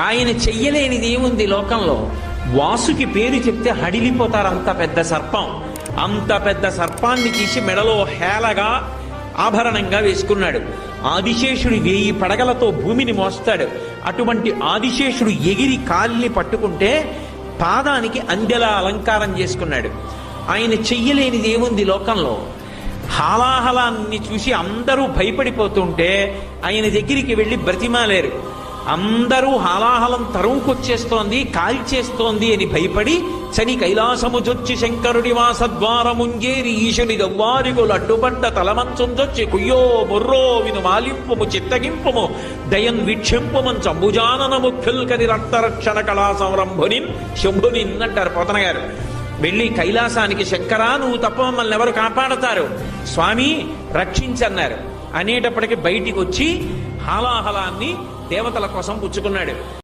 ఆయన చెయ్యలేనిది ఏముంది లోకంలో. వాసుకి పేరు చెప్తే హడిలిపోతారు. అంత పెద్ద సర్పం, అంత పెద్ద సర్పాన్ని తీసి మెడలో హేళగా ఆభరణంగా వేసుకున్నాడు. ఆదిశేషుడు 1000 పడగలతో భూమిని మోస్తాడు. అటువంటి ఆదిశేషుడు ఎగిరి కాలిని పట్టుకుంటే పాదానికి అందెలా అలంకారం చేసుకున్నాడు. ఆయన చెయ్యలేనిది ఏముంది లోకంలో. హాలాహలాన్ని చూసి అందరూ భయపడిపోతుంటే ఆయన దగ్గరికి వెళ్ళి బ్రతిమాలేరు. అందరూ హాలాహలం తరువుకొచ్చేస్తోంది, కాల్చేస్తోంది అని భయపడి చని కైలాసముజొచ్చి శంకరుడి వాసద్వారముంజేరి ఈశుని దవ్వారిగులు అడ్డుపడ్డ తలమంచుంజొచ్చి కుయ్యో బొర్రో విను మాలింపుము చిత్తగింపుము దయన్ వీక్షింపుమన్ చంబుజానన ముఖ్యుల్కని రక్తరక్షణ కళా సంరంభునిన్ శంభునిన్ అంటారు పోతన గారు. వెళ్ళి కైలాసానికి శంకరా నువ్వు తప్ప మమ్మల్ని ఎవరు కాపాడతారు, స్వామి రక్షించన్నారు అనేటప్పటికి బయటికి వచ్చి హాలాహలాన్ని దేవతల కోసం పుచ్చుకున్నాడు.